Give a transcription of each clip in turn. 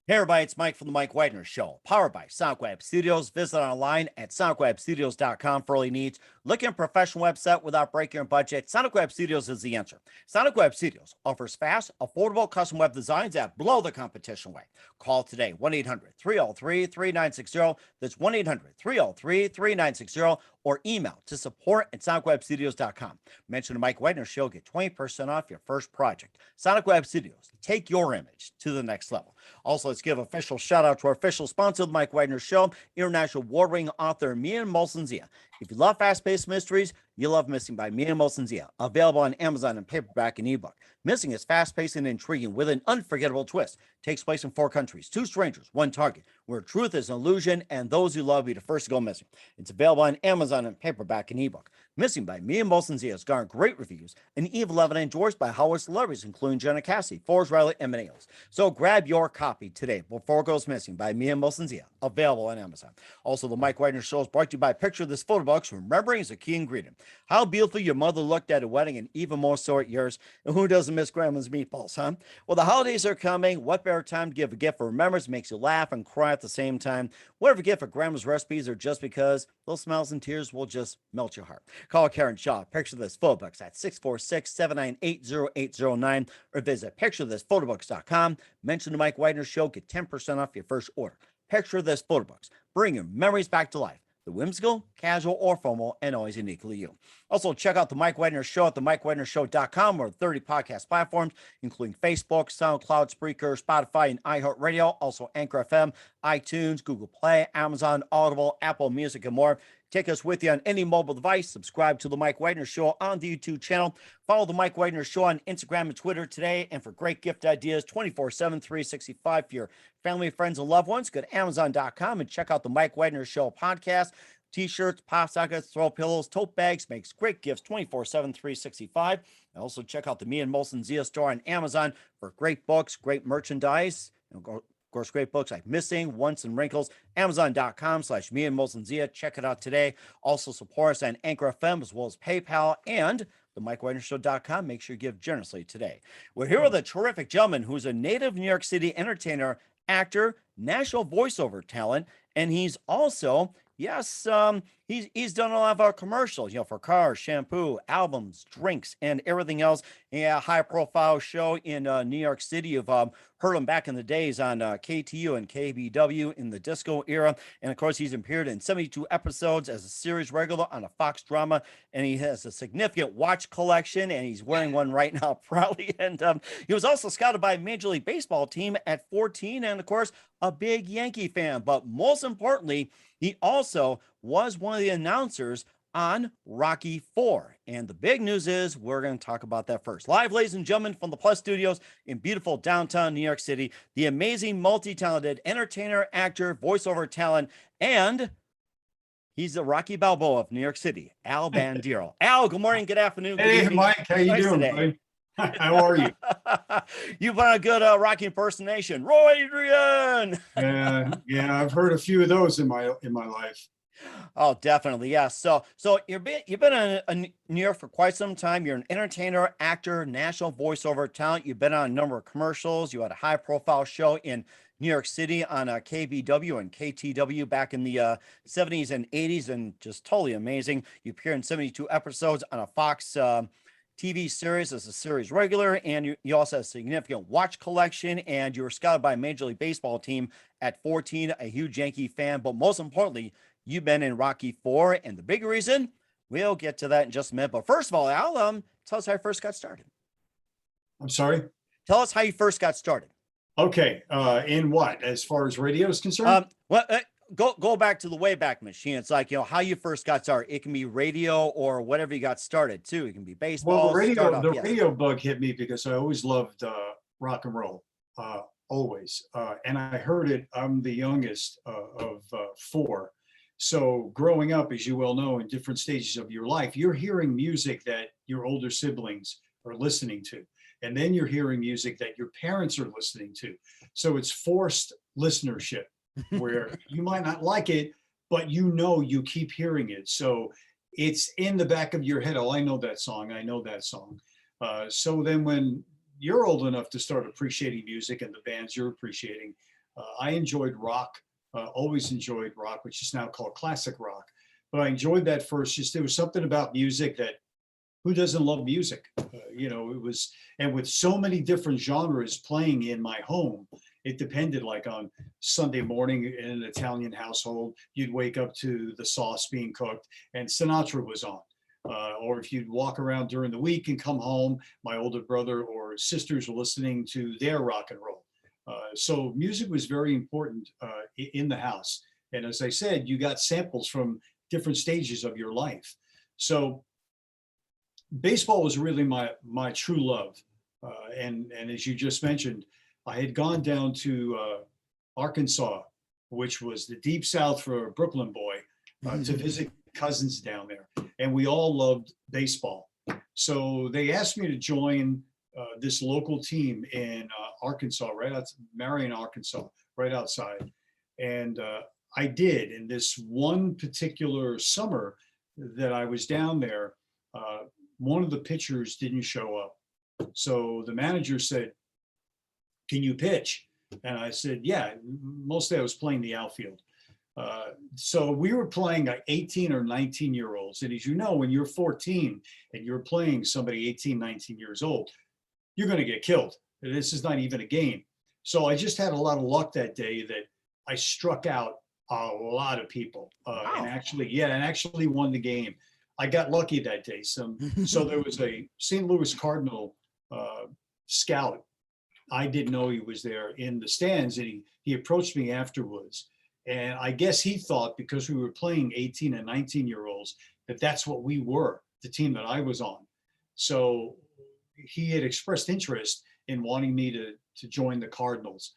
Hey everybody, it's Mike from the Mike Wagner Show, powered by SonicWeb Studios. Visit online at sonicwebstudios.com for all your needs. Looking at a professional website without breaking your budget? SonicWeb Studios is the answer. SonicWeb Studios offers fast, affordable custom web designs that blow the competition away. Call today, 1-800-303-3960. That's 1-800-303-3960, or email to support@sonicwebstudios.com. Mention the Mike Wagner Show, get 20% off your first project. SonicWeb Studios, take your image to the next level. Also, let's give official shout out to our official sponsor of the Mike Wagner Show, international award-winning author Mian Molson-Zia. If you love fast-paced mysteries, you love Missing by Mian Molson-Zia. Available on Amazon in paperback and ebook. Missing is fast-paced and intriguing with an unforgettable twist. Takes place in 4 countries, 2 strangers, 1 target, where truth is an illusion and those who love be the first to go missing. It's available on Amazon in paperback and ebook. Missing by Mian Molson-Zia has garnered great reviews and even level endorsed by Hollywood celebrities, including Jenna Cassidy, Forrest Riley, and many others. So grab your copy today before it goes missing by Mian Molson-Zia, available on Amazon. Also, the Mike Wagner Show is brought to you by Picture This Photo Box. Remembering is a key ingredient. How beautiful your mother looked at a wedding, and even more so at yours. And who doesn't miss grandma's meatballs, huh? Well, the holidays are coming. What better time to give a gift for remembrance? Makes you laugh and cry at the same time. Whatever gift for grandma's recipes or just because, those smiles and tears will just melt your heart. Call Karen Shaw, Picture This Photo Box at 646-798-0809, or visit picturethisphotobox.com. Mention the Mike Wagner Show, get 10% off your first order. Picture This Photo Box. Bring your memories back to life. The whimsical, casual, or formal, and always uniquely you. Also, check out the Mike Wagner Show at themikewagnershow.com, or 30 podcast platforms, including Facebook, SoundCloud, Spreaker, Spotify, and iHeartRadio. Also, Anchor FM, iTunes, Google Play, Amazon, Audible, Apple Music, and more. Take us with you on any mobile device. Subscribe to the Mike Wagner Show on the YouTube channel. Follow the Mike Wagner Show on Instagram and Twitter today. And for great gift ideas, 24/7, 365 for your family, friends, and loved ones, go to Amazon.com and check out the Mike Wagner Show podcast. T-shirts, pop sockets, throw pillows, tote bags, makes great gifts 24/7, 365. And also check out the Me and Molson Zia store on Amazon for great books, great merchandise. Of course, great books like Missing, Once, and Wrinkles. Amazon.com/Me and Molson Zia. Check it out today. Also support us on Anchor FM as well as PayPal and the MikeWagnerShow.com. Make sure you give generously today. We're here with a terrific gentleman who's a native New York City entertainer, actor, national voiceover talent, and he's also he's done a lot of our commercials, for cars, shampoo, albums, drinks, and everything else. Yeah, high profile show in New York City. You've heard him back in the days on KTU and KBW in the disco era. And of course, he's appeared in 72 episodes as a series regular on a Fox drama. And he has a significant watch collection, and he's wearing one right now proudly. And he was also scouted by a Major League Baseball team at 14. And of course, a big Yankee fan. But most importantly, he also was one of the announcers on Rocky IV. And the big news is we're going to talk about that first. Live, ladies and gentlemen, from the Plus Studios in beautiful downtown New York City, the amazing, multi-talented entertainer, actor, voiceover talent, and he's the Rocky Balboa of New York City, Al Bandiero. Al, good morning, good afternoon. Good Hey, evening. Mike, how you doing, buddy? How are you? You've done a good Rocky impersonation. Roy Adrian. Yeah, I've heard a few of those in my life. Oh, definitely. Yeah. So you've been in New York for quite some time. You're an entertainer, actor, national voiceover talent. You've been on a number of commercials. You had a high profile show in New York City on KBW and KTW back in the 70s and 80s, and just totally amazing. You appear in 72 episodes on a Fox TV series as a series regular, and you also have a significant watch collection, and you were scouted by a Major League Baseball team at 14, a huge Yankee fan, but most importantly, you've been in Rocky IV, and the big reason, we'll get to that in just a minute. But first of all, Al, tell us how you first got started. I'm sorry? Tell us how you first got started. Okay, in what? As far as radio is concerned? Go back to the Wayback Machine. It's like, how you first got started. It can be radio or whatever you got started too. It can be baseball. Well, the radio bug hit me because I always loved rock and roll, always. And I heard it. I'm the youngest of 4. So growing up, as you well know, in different stages of your life, you're hearing music that your older siblings are listening to. And then you're hearing music that your parents are listening to. So it's forced listenership where you might not like it, but you keep hearing it. So it's in the back of your head. Oh, I know that song. I know that song. So then when you're old enough to start appreciating music and the bands you're appreciating, I enjoyed rock, always enjoyed rock, which is now called classic rock. But I enjoyed that first. Just there was something about music that who doesn't love music? It was, and with so many different genres playing in my home, it depended. Like on Sunday morning in an Italian household, you'd wake up to the sauce being cooked and Sinatra was on. Or if you'd walk around during the week and come home, my older brother or sisters were listening to their rock and roll. So music was very important in the house. And as I said, you got samples from different stages of your life. So baseball was really my true love. And as you just mentioned, I had gone down to Arkansas, which was the deep South for a Brooklyn boy, to visit cousins down there. And we all loved baseball. So they asked me to join this local team in Arkansas, right outside Marion, Arkansas, right outside. And I did. In this one particular summer that I was down there, one of the pitchers didn't show up. So the manager said, "Can you pitch?" And I said, "Yeah." Mostly I was playing the outfield. So we were playing like 18 or 19-year-olds. And as you know, when you're 14 and you're playing somebody 18, 19 years old, you're going to get killed. This is not even a game. So I just had a lot of luck that day that I struck out a lot of people and actually won the game. I got lucky that day. So there was a St. Louis Cardinal scout. I didn't know he was there in the stands, and he approached me afterwards. And I guess he thought because we were playing 18 and 19-year-olds that that's what we were, the team that I was on. So he had expressed interest in wanting me to join the Cardinals,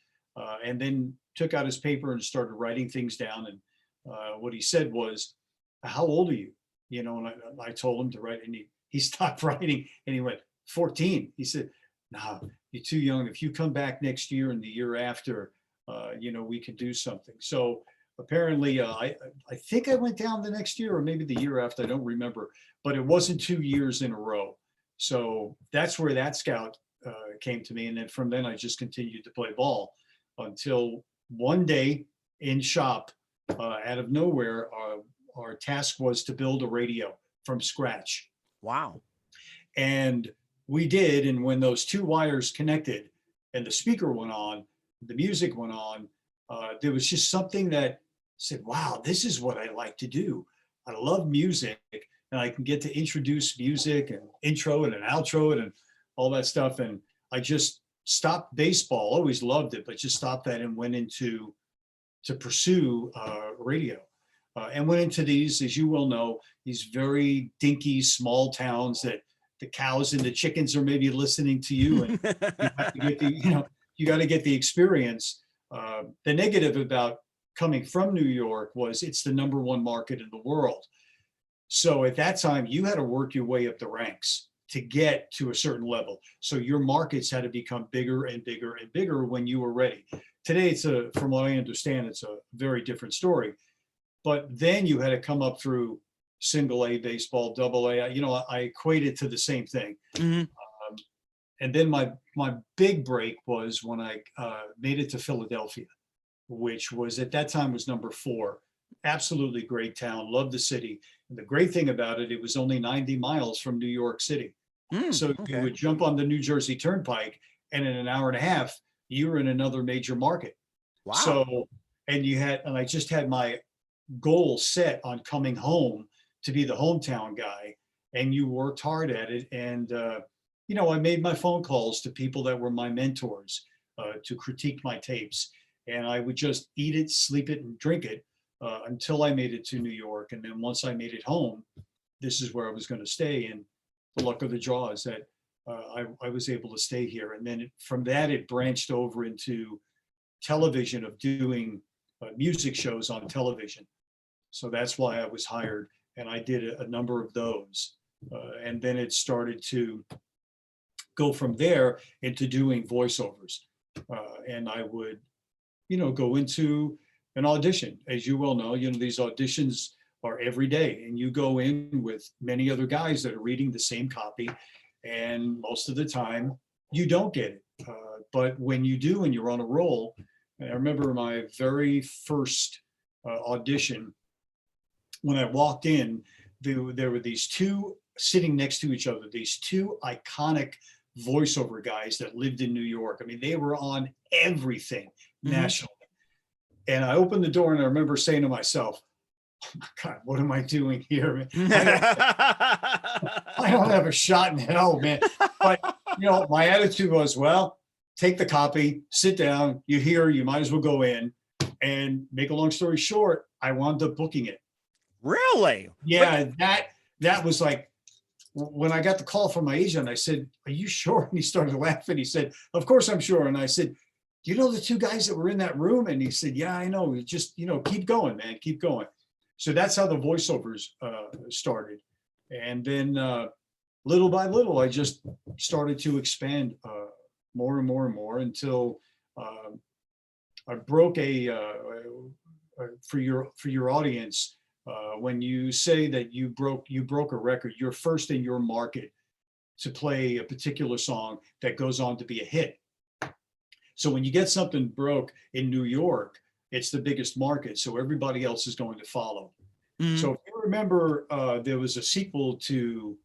and then took out his paper and started writing things down. And what he said was, "How old are you?" And I told him to write, and he stopped writing and he went, "14." He said, "No, you're too young. If you come back next year and the year after, we can do something." So apparently, I think I went down the next year or maybe the year after, I don't remember, but it wasn't 2 years in a row. So that's where that scout came to me. And then from then I just continued to play ball until one day in shop, out of nowhere, our task was to build a radio from scratch. Wow. And we did. And when those two wires connected and the speaker went on, the music went on, there was just something that said, wow, this is what I like to do. I love music, and I can get to introduce music and intro it and outro it and all that stuff. And I just stopped baseball, always loved it, but just stopped that and went into to pursue radio. And went into these, as you well know, these very dinky small towns that the cows and the chickens are maybe listening to you, and you have to get you got to get the experience. The negative about coming from New York was it's the #1 market in the world. So at that time, you had to work your way up the ranks to get to a certain level. So your markets had to become bigger and bigger and bigger when you were ready. Today, from what I understand, it's a very different story. But then you had to come up through single A baseball, double A. I equate it to the same thing. Mm-hmm. And then my big break was when I made it to Philadelphia, which was at that time was #4. Absolutely great town. Loved the city. And the great thing about it, it was only 90 miles from New York City. So okay. you would jump on the New Jersey Turnpike, and in an hour and a half, you were in another major market. Wow. So, and I just had my goal set on coming home to be the hometown guy, and you worked hard at it. And, I made my phone calls to people that were my mentors to critique my tapes. And I would just eat it, sleep it, and drink it until I made it to New York. And then once I made it home, this is where I was going to stay. And the luck of the draw is that I was able to stay here. And then from that, it branched over into television, of doing music shows on television. So that's why I was hired. And I did a number of those. And then it started to go from there into doing voiceovers. And I would, go into an audition. As you well know, these auditions are every day, and you go in with many other guys that are reading the same copy. And most of the time you don't get it. But when you do, and you're on a roll, And I remember my very first audition. When I walked in, there were these two sitting next to each other, these two iconic voiceover guys that lived in New York. I mean, they were on everything nationally. And I opened the door and I remember saying to myself, oh my God, what am I doing here? I don't have a shot in hell, man. But, my attitude was, well, take the copy, sit down, you're here, you might as well go in. And make a long story short, I wound up booking it. Really? Yeah, that was like, when I got the call from my agent, I said, are you sure? And he started laughing. He said, of course I'm sure. And I said, do you know the two guys that were in that room? And he said, yeah, I know. Just, keep going, man, keep going. So that's how the voiceovers started. And then little by little, I just started to expand more and more and more until I broke for your audience. When you say that you broke a record, you're first in your market to play a particular song that goes on to be a hit. So when you get something broke in New York, it's the biggest market, so everybody else is going to follow. So if you remember, there was a sequel to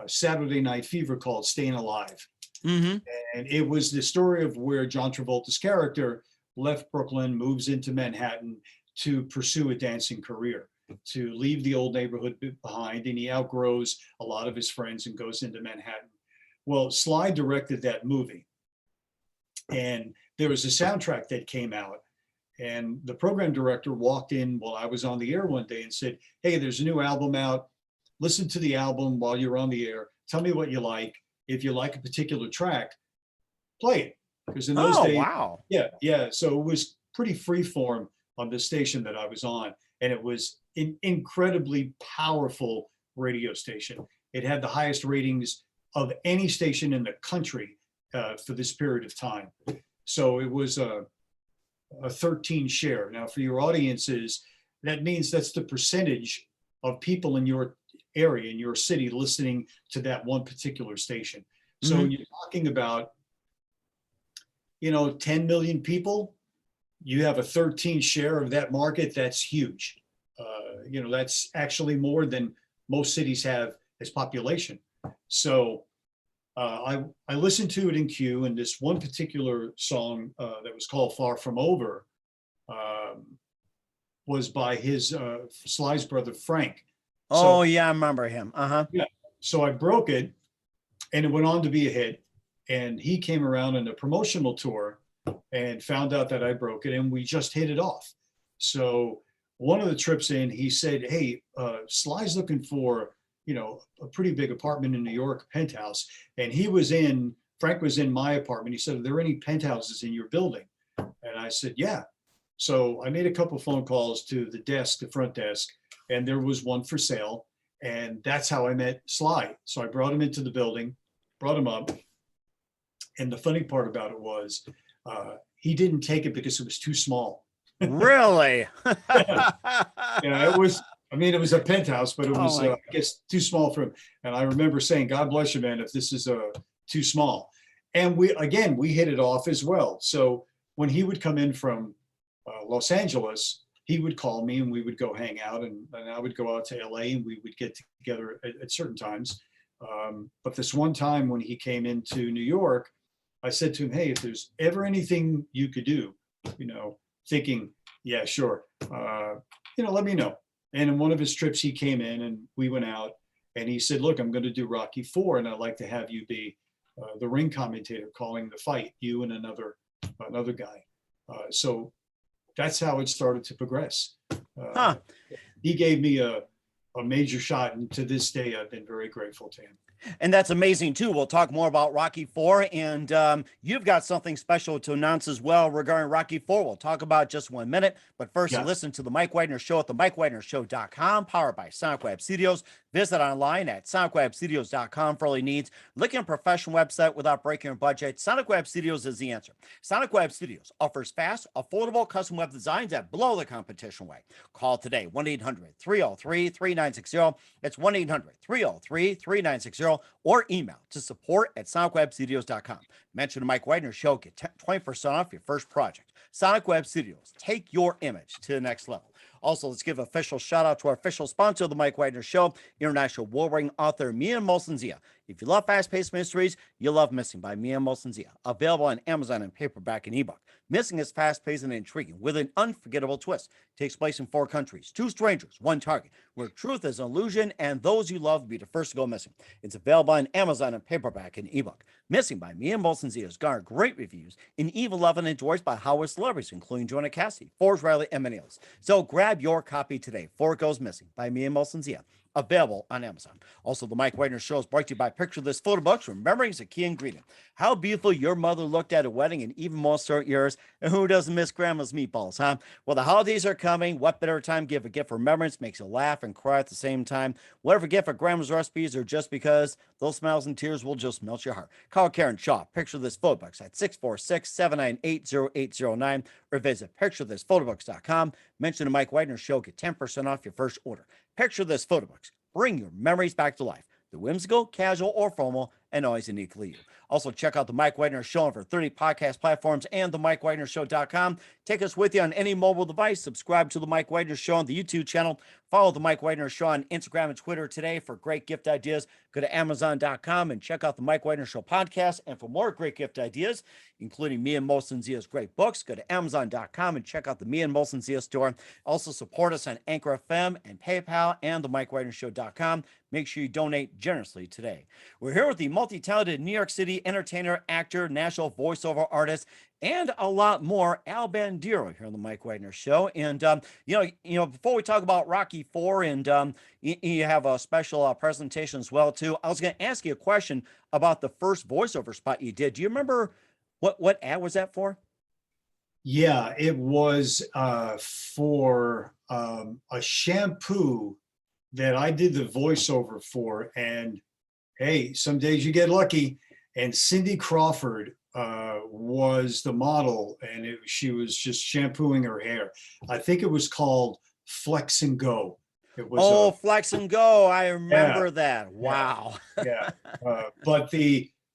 Saturday Night Fever called Staying Alive. And it was the story of where John Travolta's character left Brooklyn, moves into Manhattan to pursue a dancing career, to leave the old neighborhood behind, and he outgrows a lot of his friends and goes into Manhattan. Well, Sly directed that movie, and there was a soundtrack that came out, and the program director walked in while I was on the air one day and said, hey, there's a new album out. Listen to the album while you're on the air. Tell me what you like. If you like a particular track, play it. Because in those days, wow. Yeah. So it was pretty free form on the station that I was on. And it was an incredibly powerful radio station. It had the highest ratings of any station in the country for this period of time. So it was a 13 share. Now for your audiences, that means that's the percentage of people in your area, in your city, listening to that one particular station. So when you're talking about, 10 million people, you have a 13 share of that market. That's huge. That's actually more than most cities have as population. So I listened to it in queue, and this one particular song that was called Far From Over was by his Sly's brother, Frank. Oh, yeah, I remember him. Yeah. So I broke it, and it went on to be a hit. And he came around on a promotional tour and found out that I broke it, and we just hit it off. So one of the trips in, he said, hey, Sly's looking for, a pretty big apartment in New York, penthouse. And Frank was in my apartment. He said, are there any penthouses in your building? And I said, yeah. So I made a couple phone calls to the front desk, and there was one for sale. And that's how I met Sly. So I brought him into the building, brought him up. And the funny part about it was he didn't take it because it was too small. Really? It was a penthouse, but it was, I guess, too small for him. And I remember saying, God bless you, man, if this is too small. And we hit it off as well. So when he would come in from Los Angeles, he would call me and we would go hang out, and I would go out to LA and we would get together at certain times. But this one time when he came into New York, I said to him, hey, if there's ever anything you could do, thinking, yeah, sure. Let me know. And in one of his trips, he came in and we went out, and he said, look, I'm going to do Rocky IV, and I'd like to have you be the ring commentator calling the fight, you and another guy. So that's how it started to progress. He gave me a major shot, and to this day, I've been very grateful to him. And that's amazing too. We'll talk more about Rocky IV, and you've got something special to announce as well regarding Rocky IV. We'll talk about just 1 minute, but first, listen to the Mike Wagner Show at the MikeWagnerShow.com, powered by Sonic Web Studios. Visit online at sonicwebstudios.com for all your needs. Looking at a professional website without breaking your budget? Sonic Web Studios is the answer. Sonic Web Studios offers fast, affordable custom web designs that blow the competition away. Call today, 1-800-303-3960. That's 1-800-303-3960, or email to support@sonicwebstudios.com. Mention the Mike Wagner Show, get 20% off your first project. Sonic Web Studios, take your image to the next level. Also, let's give an official shout out to our official sponsor of the Mike Wagner Show, international award-winning author Mia Molson-Zia. If you love fast-paced mysteries, you'll love Missing by Mia Molson-Zia. Available on Amazon in paperback and ebook. Missing is fast-paced and intriguing with an unforgettable twist. Takes place in 4 countries, 2 strangers, 1 target, where truth is an illusion and those you love will be the first to go missing. It's available on Amazon in paperback and ebook. Missing by Mia Molson-Zia has garnered great reviews and even loved and enjoyed by Hollywood celebrities, including Jonah Cassidy, Forrest Riley, and many others. So grab your copy today. 4 Goes Missing by Mia Molson-Zia. Available on Amazon. Also, the Mike Wagner Show is brought to you by Picture This Photo Books. Remembering is a key ingredient. How beautiful your mother looked at a wedding, and even more so at yours. And who doesn't miss grandma's meatballs, huh? Well, the holidays are coming. What better time to give a gift for remembrance? Makes you laugh and cry at the same time. Whatever gift for grandma's recipes or just because, those smiles and tears will just melt your heart. Call Karen Shaw. Picture This Photo Books at 646-798-0809 or visit picturethisphotoBooks.com. Mention the Mike Wagner Show. Get 10% off your first order. Picture This Photo Books. Bring your memories back to life. The whimsical, casual, or formal, and always uniquely you. Also, check out the Mike Wagner Show on over 30 podcast platforms and the MikeWagnerShow.com. Take us with you on any mobile device. Subscribe to the Mike Wagner Show on the YouTube channel. Follow the Mike Wagner Show on Instagram and Twitter today for great gift ideas. Go to Amazon.com and check out the Mike Wagner Show podcast. And for more great gift ideas, including Mia Molson-Zia's great books, go to Amazon.com and check out the Mia Molson-Zia store. Also, support us on Anchor FM and PayPal and the MikeWagnerShow.com. Make sure you donate generously today. We're here with the multi-talented New York City entertainer, actor, national voiceover artist, and a lot more, Al Bandiero here on the Mike Wagner Show. And before we talk about Rocky IV, and you have a special presentation as well too. I was going to ask you a question about the first voiceover spot you did. Do you remember what ad was that for? Yeah, it was for a shampoo that I did the voiceover for. And hey, some days you get lucky. And Cindy Crawford was the model, and she was just shampooing her hair. I think it was called Flex and Go. It was Flex and Go. I remember that. Wow. Yeah. But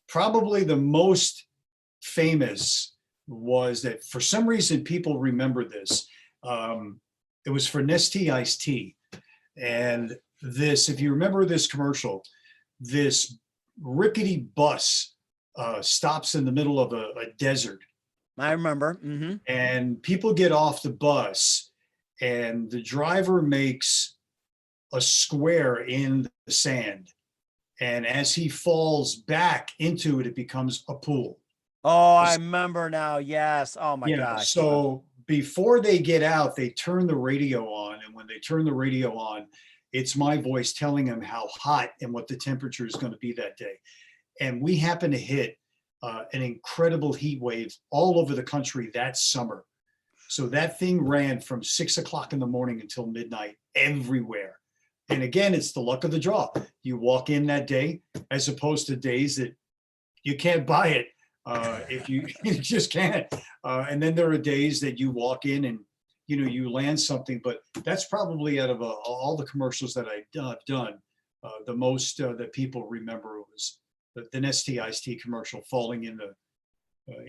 probably the most famous was that for some reason people remember this. It was for Nestea iced tea. And this, if you remember this commercial, this rickety bus stops in the middle of a desert. I remember. Mm-hmm. And people get off the bus, and the driver makes a square in the sand. And as he falls back into it, it becomes a pool. Oh, I remember now. Yes. Oh my gosh. So before they get out, they turn the radio on. And when they turn the radio on, it's my voice telling them how hot and what the temperature is going to be that day. And we happen to hit an incredible heat wave all over the country that summer. So that thing ran from 6 o'clock in the morning until midnight everywhere. And again, it's the luck of the draw. You walk in that day, as opposed to days that you can't buy it. If you just can't. And then there are days that you walk in and you land something. But that's probably out of all the commercials that I've done, the most that people remember was the Nestea iced tea commercial falling in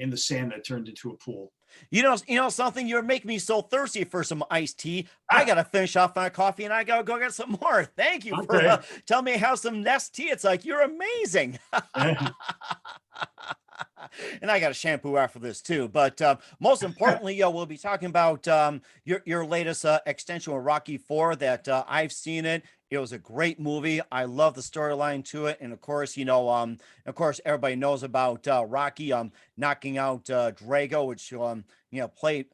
the sand that turned into a pool. You know something? You're making me so thirsty for some iced tea. I gotta finish off my coffee and I gotta go get some more. Thank you for telling me how some Nestea. It's like, you're amazing. And I got a shampoo after this too. But most importantly, we'll be talking about your latest extension with Rocky IV. That I've seen it. It was a great movie. I love the storyline to it, and of course, everybody knows about Rocky knocking out Drago, which played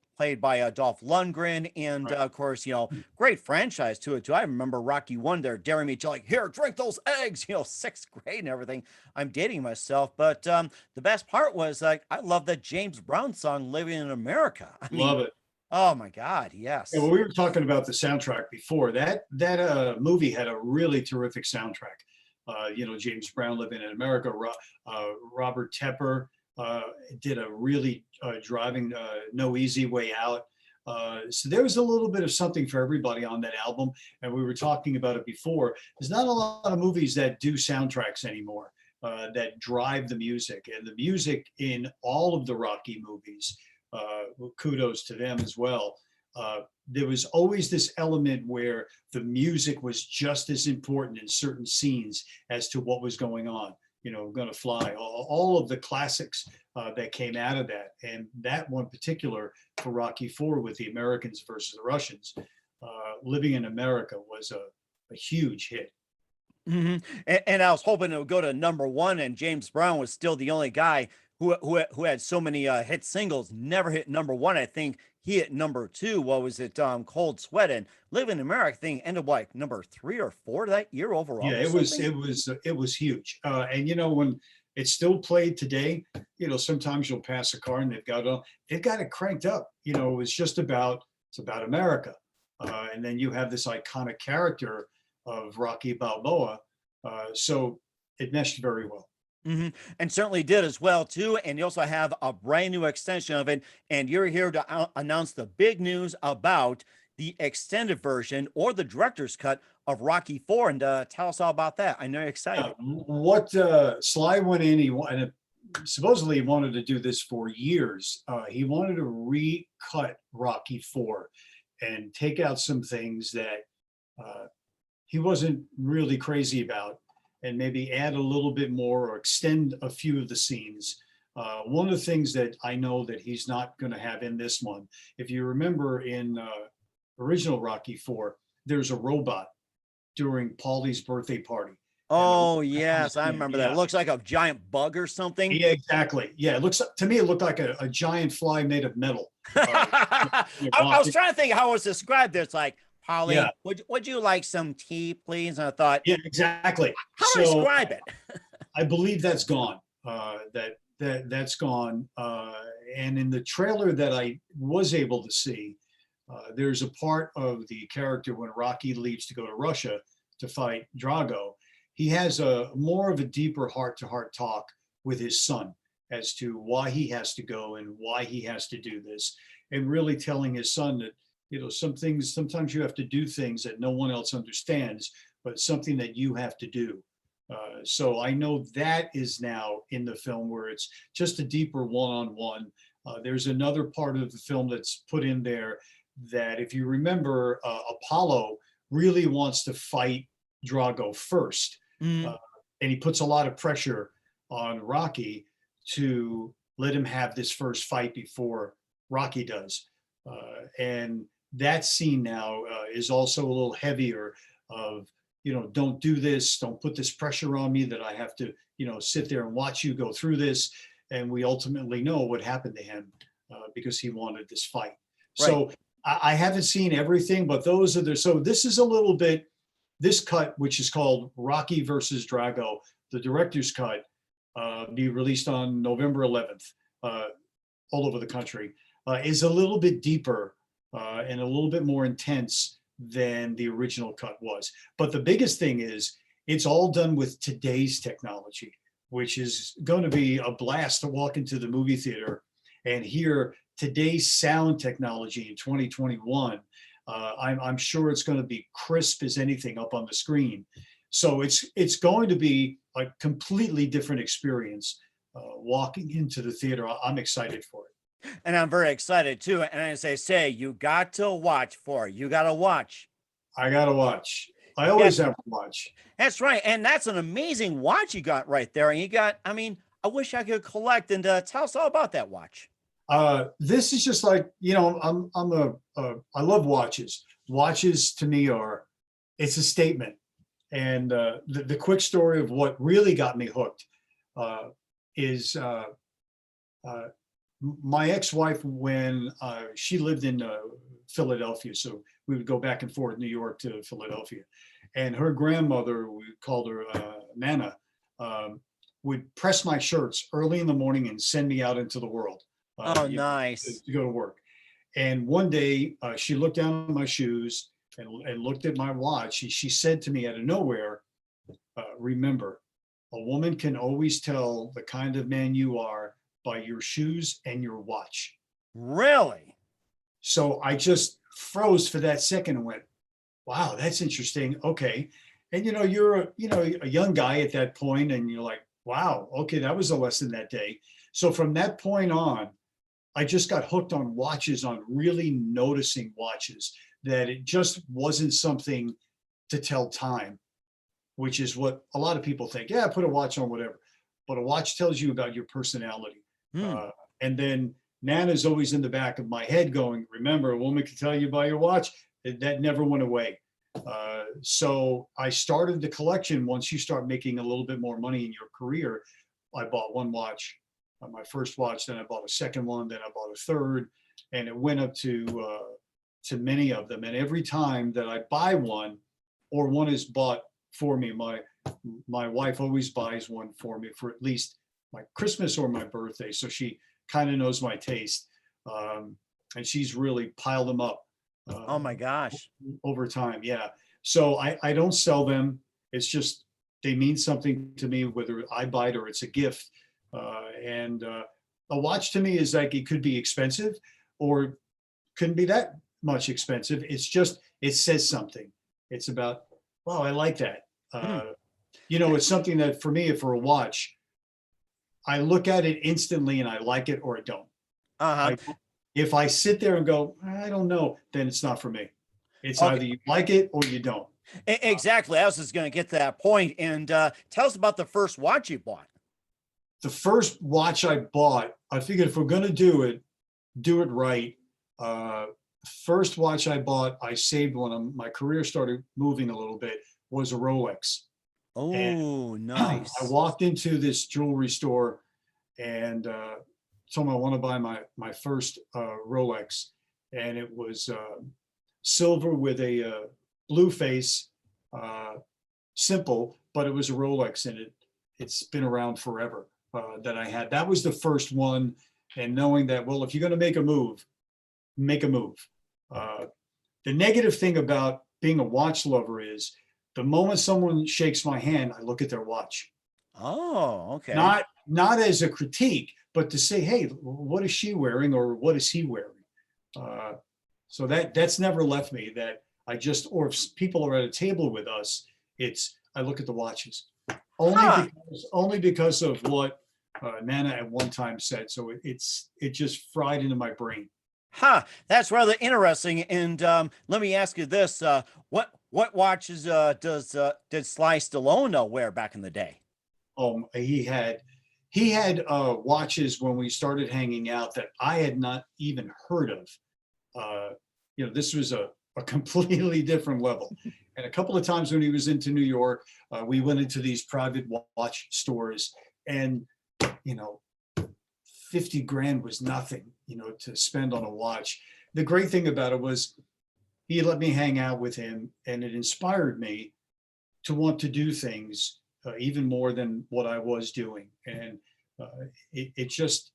by Dolph Lundgren, and Right. of course, great franchise to it too. I remember Rocky 1 there daring me to, like, here, drink those eggs, 6th grade and everything. I'm dating myself, but the best part was, like, I love that James Brown song, Living in America. Love it. Oh my God, Yeah, yes. well, we were talking about the soundtrack before. That movie had a really terrific soundtrack. James Brown, Living in America. Robert Tepper uh, did a really driving No Easy Way Out. So there was a little bit of something for everybody on that album, and we were talking about it before. There's not a lot of movies that do soundtracks anymore, that drive the music, and the music in all of the Rocky movies. Kudos to them as well. There was always this element where the music was just as important in certain scenes as to what was going on. Gonna Fly, all of the classics that came out of that. And that one particular for Rocky IV with the Americans versus the Russians, Living in America was a huge hit. And I was hoping it would go to number one, and James Brown was still the only guy who had so many hit singles, never hit number one. I think he hit number two. What was it? Cold Sweat, and Living in America thing ended like number 3 or 4 that year overall Yeah, or something. it was huge. And when it's still played today, sometimes you'll pass a car and they've got it cranked up. It's about America. And then you have this iconic character of Rocky Balboa. So it meshed very well. And certainly did as well too. And you also have a brand new extension of it. And you're here to announce the big news about the extended version or the director's cut of Rocky Four. And tell us all about that. I know you're excited. What Sly went in, and supposedly he wanted to do this for years. He wanted to recut Rocky Four and take out some things that he wasn't really crazy about, and maybe add a little bit more or extend a few of the scenes. One of the things that I know that he's not going to have in this one, if you remember in original Rocky Four, there's a robot during Paulie's birthday party. Oh, yes. I remember that. It Yeah, looks like a giant bug or something. yeah, exactly. Yeah, to me, it looked like a giant fly made of metal. I was trying to think how it was described. It's like, Polly, Yeah, would you like some tea, please? And I thought, yeah, exactly. how to So describe it? I believe that's gone. That's gone. And in the trailer that I was able to see, there's a part of the character when Rocky leaves to go to Russia to fight Drago. He has a more of a deeper heart-to-heart talk with his son as to why he has to go and why he has to do this, and really telling his son that some things, sometimes you have to do things that no one else understands, but something that you have to do. So I know that is now in the film where it's just a deeper one-on-one. There's another part of the film that's put in there that, if you remember, Apollo really wants to fight Drago first. Mm. Uh, and he puts a lot of pressure on Rocky to let him have this first fight before Rocky does. And that scene now is also a little heavier of, don't do this, don't put this pressure on me that I have to, sit there and watch you go through this. And we ultimately know what happened to him because he wanted this fight. Right. So I haven't seen everything, but those are the, so this is a little bit, this cut, which is called Rocky versus Drago, the director's cut, be released on November 11th, all over the country, is a little bit deeper and a little bit more intense than the original cut was. But the biggest thing is it's all done with today's technology, which is going to be a blast to walk into the movie theater and hear today's sound technology in 2021. I'm sure it's going to be crisp as anything up on the screen. So it's going to be a completely different experience walking into the theater. I'm excited for it. And I'm very excited too. And as I say, you got to watch for it. You got to watch. I got to watch. I always have to watch. That's right. And that's an amazing watch you got right there. And you got, I mean, I wish I could collect and tell us all about that watch. This is just like, I love watches. Watches to me it's a statement. And the quick story of what really got me hooked is my ex-wife, when she lived in Philadelphia, so we would go back and forth New York to Philadelphia, and her grandmother, we called her Nana, would press my shirts early in the morning and send me out into the world. Oh, nice. To go to work. And one day she looked down at my shoes and looked at my watch. She said to me out of nowhere, remember, a woman can always tell the kind of man you are by your shoes and your watch. Really? So I just froze for that second and went, wow, that's interesting. Okay. And you're a young guy at that point, and you're like, wow, okay, that was a lesson that day. So from that point on, I just got hooked on watches, on really noticing watches, that it just wasn't something to tell time, which is what a lot of people think. Yeah, put a watch on, whatever. But a watch tells you about your personality. Hmm. And then Nana's always in the back of my head going, remember, a woman can tell you by your watch. That never went away. So I started the collection. Once you start making a little bit more money in your career, I bought one watch, my first watch, then I bought a second one, then I bought a third, and it went up to many of them. And every time that I buy one, or one is bought for me, my wife always buys one for me for at least my Christmas or my birthday. So she kind of knows my taste. And she's really piled them up. Oh my gosh. Over time. Yeah. So I don't sell them. It's just, they mean something to me, whether I buy it or it's a gift. And a watch to me is like, it could be expensive or couldn't be that much expensive. It's just, it says something. It's about, wow, I like that. It's something that for me, for a watch, I look at it instantly and I like it or I don't. Uh-huh. If I sit there and go, I don't know, then it's not for me. It's Okay. either you like it or you don't. Exactly. I was just going to get to that point. And tell us about the first watch you bought. The first watch I bought, I figured if we're going to do it right. First watch I bought, I saved when my career started moving a little bit, was a Rolex. Oh, nice. I walked into this jewelry store and told them I want to buy my first Rolex, and it was silver with a blue face, simple, but it was a Rolex, and it's been around forever. That I had. That was the first one, and knowing that, well, if you're going to make a move, make a move. The negative thing about being a watch lover is the moment someone shakes my hand, I look at their watch. Oh, okay. Not as a critique, but to say, hey, what is she wearing or what is he wearing? So that's never left me. That I just, or if people are at a table with us, I look at the watches only because of what Nana at one time said. So it just fried into my brain. That's rather interesting. And let me ask you this: what watches did Sly Stallone wear back in the day? He had watches when we started hanging out that I had not even heard of. This was a completely different level. And a couple of times when he was into New York, we went into these private watch stores, and 50 grand was nothing, to spend on a watch. The great thing about it was he let me hang out with him, and it inspired me to want to do things even more than what I was doing. And it just,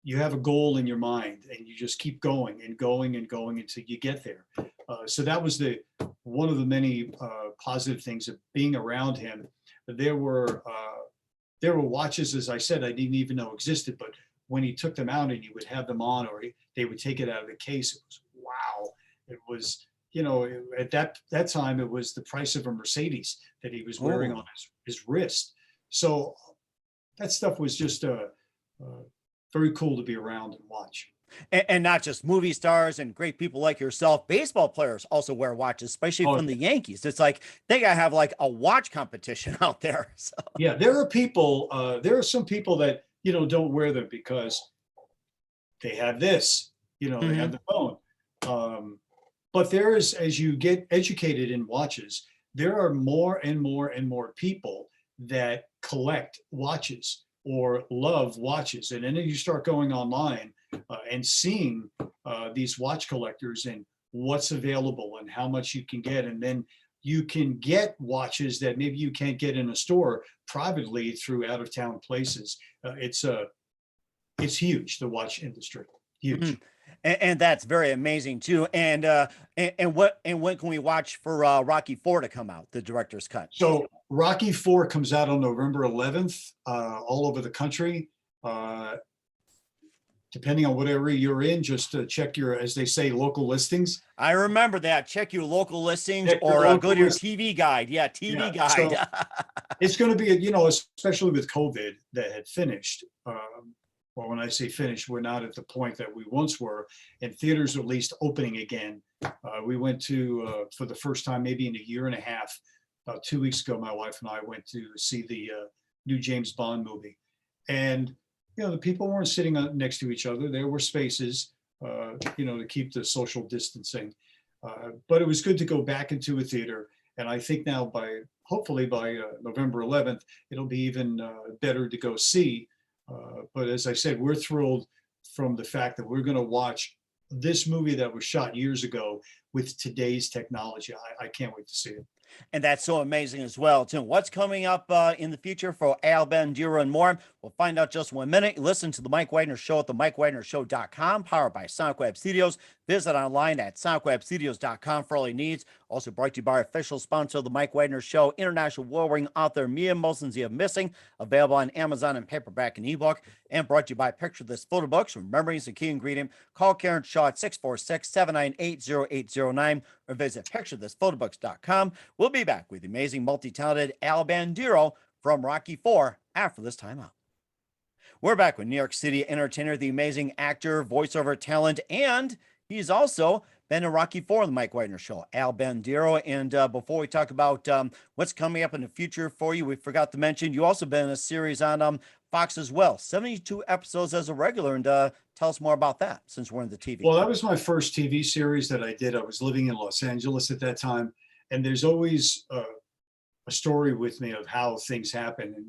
you have a goal in your mind and you just keep going and going and going until you get there. So that was one of the many positive things of being around him. There were watches, as I said, I didn't even know existed, but when he took them out and he would have them on, or they would take it out of the case, it was wow. It was, at that time, it was the price of a Mercedes that he was wearing on his wrist. So that stuff was just very cool to be around and watch. And not just movie stars and great people like yourself, baseball players also wear watches, especially from the Yankees. It's like they gotta have like a watch competition out there. So. Yeah, there are some people that don't wear them because they have this, they have the phone. But as you get educated in watches, there are more and more and more people that collect watches or love watches. And then you start going online and seeing these watch collectors and what's available and how much you can get. And then you can get watches that maybe you can't get in a store privately through out of town places. It's huge, the watch industry, huge. And that's very amazing too. And when can we watch for Rocky 4 to come out, the director's cut? So Rocky 4 comes out on November 11th, all over the country. Uh, Depending on whatever you're in, just to check your, as they say, local listings. I remember that. Check your local listings Check your or local go to your list- TV guide. Yeah, TV Yeah, so guide. it's going to be, especially with COVID that had finished. Well, when I say finished, we're not at the point that we once were, and theaters are at least opening again. We went to, for the first time, maybe in a year and a half, about 2 weeks ago, my wife and I went to see the new James Bond movie. And, the people weren't sitting next to each other. There were spaces, to keep the social distancing. But it was good to go back into a theater. And I think now hopefully by November 11th, it'll be even better to go see. But as I said, we're thrilled from the fact that we're going to watch this movie that was shot years ago with today's technology. I can't wait to see it. And that's so amazing as well, Tim. What's coming up in the future for Al Bandiero and more? We'll find out just 1 minute. Listen to the Mike Wagner Show at the MikeWagnerShow.com, powered by Sonic Web Studios. Visit online at SonicWebStudios.com for all your needs. Also brought to you by our official sponsor of the Mike Wagner Show, international war-ring author Mia Molson's The Missing, available on Amazon in paperback and ebook. And brought to you by Picture This Photo Books. Remembering is the key ingredient. Call Karen Shaw at 646-798-0809 or visit PictureThisPhotoBooks.com. We'll be back with the amazing, multi-talented Al Bandiero from Rocky 4 after this time out. We're back with New York City entertainer, the amazing actor, voiceover talent, and he's also been in Rocky 4 on the Mike Wagner Show, Al Bandiero. And before we talk about what's coming up in the future for you, we forgot to mention you also been in a series on Fox as well, 72 episodes as a regular. And tell us more about that since we're in the TV. Well, that was my first TV series that I did. I was living in Los Angeles at that time. And there's always a story with me of how things happen. And,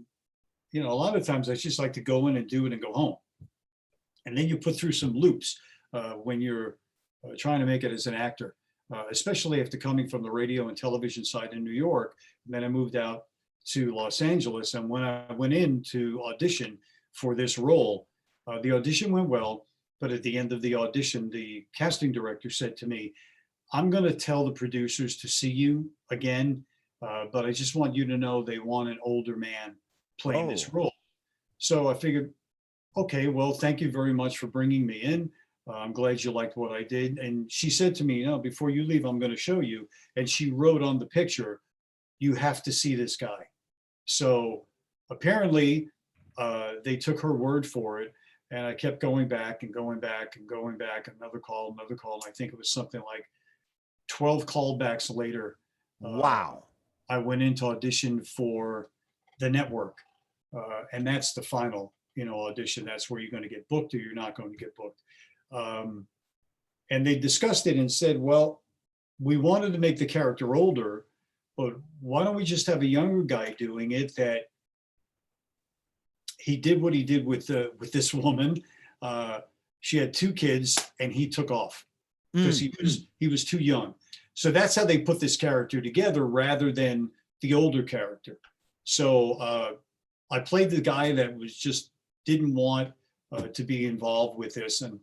a lot of times I just like to go in and do it and go home. And then you put through some loops when you're trying to make it as an actor, especially after coming from the radio and television side in New York. And then I moved out to Los Angeles. And when I went in to audition for this role, the audition went well. But at the end of the audition, the casting director said to me, "I'm going to tell the producers to see you again, but I just want you to know they want an older man playing this role." So I figured, okay, well, thank you very much for bringing me in. I'm glad you liked what I did. And she said to me, before you leave, I'm going to show you. And she wrote on the picture, "You have to see this guy." So apparently they took her word for it. And I kept going back and going back and going back, another call. And I think it was something like 12 callbacks later. Wow. I went into audition for the network. And that's the final, audition. That's where you're going to get booked or you're not going to get booked. And they discussed it and said, well, we wanted to make the character older, but why don't we just have a younger guy doing it that he did what he did with this woman. She had 2 kids and he took off because he was too young. So that's how they put this character together rather than the older character. So I played the guy that didn't want to be involved with this. And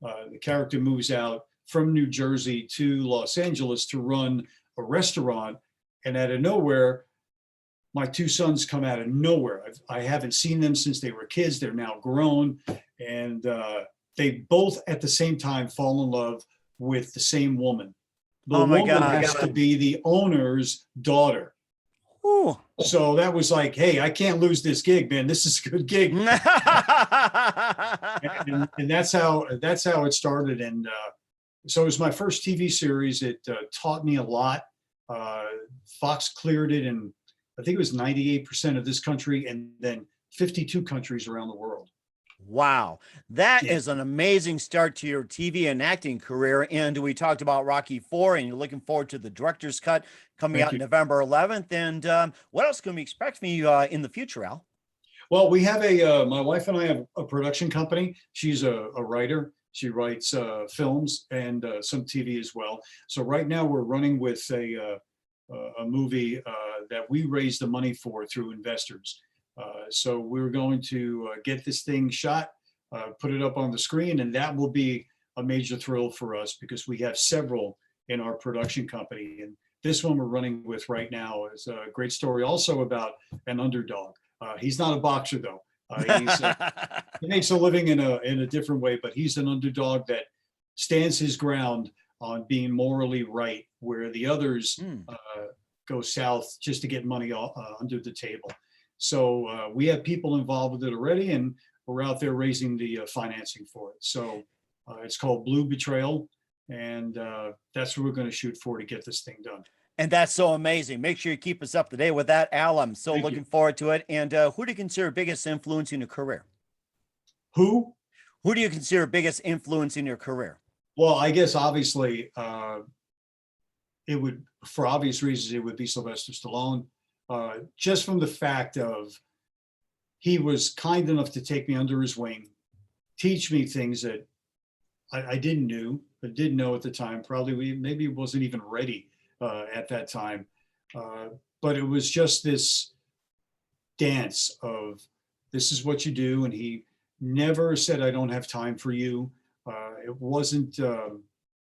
the character moves out from New Jersey to Los Angeles to run a restaurant. And out of nowhere, my 2 sons come out of nowhere. I haven't seen them since they were kids. They're now grown. And they both at the same time fall in love with the same woman. The woman has to be the owner's daughter. Ooh. So that was like, hey, I can't lose this gig, man. This is a good gig. and that's how it started. And so it was my first TV series. It taught me a lot. Fox cleared it, and I think it was 98% of this country, and then 52 countries around the world. Wow. That is an amazing start to your TV and acting career. And we talked about Rocky 4, and you're looking forward to the director's cut coming out November 11th. And what else can we expect from you in the future, Al? Well, we have my wife and I have a production company. She's a writer. She writes films and some TV as well. So right now we're running with a movie that we raised the money for through investors. So we're going to get this thing shot, put it up on the screen, and that will be a major thrill for us because we have several in our production company. And this one we're running with right now is a great story also about an underdog. He's not a boxer though. He makes a living in a different way, but he's an underdog that stands his ground on being morally right, where the others go south just to get money under the table. So we have people involved with it already, and we're out there raising the financing for it. So it's called Blue Betrayal, and that's what we're going to shoot for to get this thing done. And that's so amazing. Make sure you keep us up to date with that, Al. I'm so looking forward to it. And who do you consider biggest influence in your career? Who? Who do you consider biggest influence in your career? Well, I guess obviously it would, for obvious reasons, it would be Sylvester Stallone. Just from the fact of he was kind enough to take me under his wing, teach me things that I didn't know at the time. Probably maybe wasn't even ready at that time. But it was just this dance of this is what you do. And he never said, I don't have time for you. It wasn't,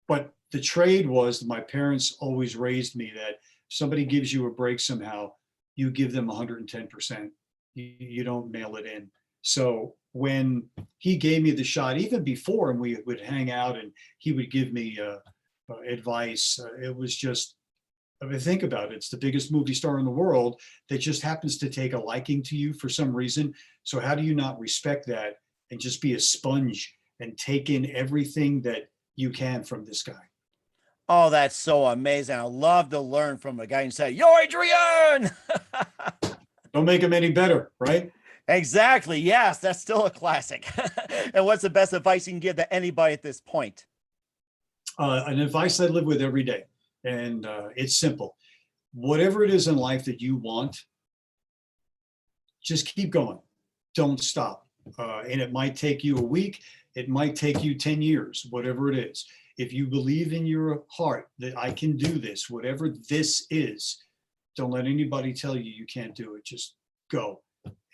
but the trade was my parents always raised me that if somebody gives you a break somehow, you give them 110%. You don't mail it in. So when he gave me the shot, even before, and we would hang out and he would give me advice, it was just, I mean, think about it. It's the biggest movie star in the world that just happens to take a liking to you for some reason. So how do you not respect that and just be a sponge and take in everything that you can from this guy? Oh, that's so amazing. I love to learn from a guy who said, "Yo, Adrian." Don't make him any better, right? Exactly. Yes, that's still a classic. And what's the best advice you can give to anybody at this point? An advice I live with every day, and it's simple. Whatever it is in life that you want, just keep going. Don't stop. And it might take you a week. It might take you 10 years, whatever it is. If you believe in your heart that I can do this, whatever this is, don't let anybody tell you you can't do it. Just go.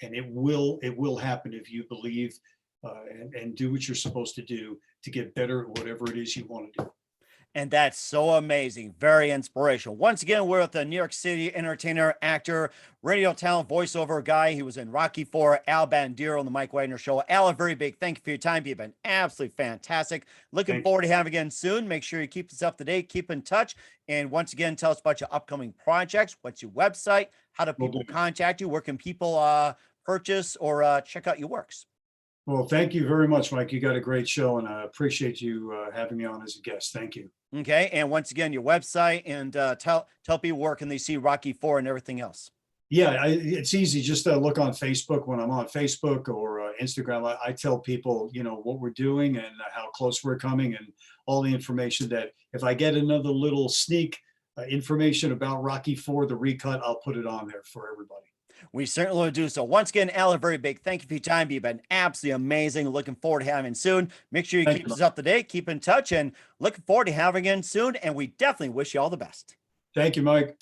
And it will happen if you believe and do what you're supposed to do to get better at whatever it is you want to do. And that's so amazing. Very inspirational. Once again, we're with the New York City entertainer, actor, radio talent, voiceover guy. He was in Rocky IV, Al Bandiero on the Mike Wagner Show. Al, a very big thank you for your time. You've been absolutely fantastic. Looking forward to having you again soon. Make sure you keep us up to date, keep in touch. And once again, tell us about your upcoming projects. What's your website? How do people contact you? Where can people purchase or check out your works? Well, thank you very much, Mike. You got a great show, and I appreciate you having me on as a guest. Thank you. Okay. And once again, your website, and tell people where can they see Rocky IV and everything else. Yeah, it's easy. Just look on Facebook. When I'm on Facebook or Instagram, I tell people, what we're doing and how close we're coming and all the information that if I get another little sneak information about Rocky IV, the recut, I'll put it on there for everybody. We certainly will do so. Once again, Al, a very big thank you for your time. You've been absolutely amazing. Looking forward to having you soon. Make sure you keep us up to date, keep in touch, and looking forward to having you soon. And we definitely wish you all the best. Thank you, Mike.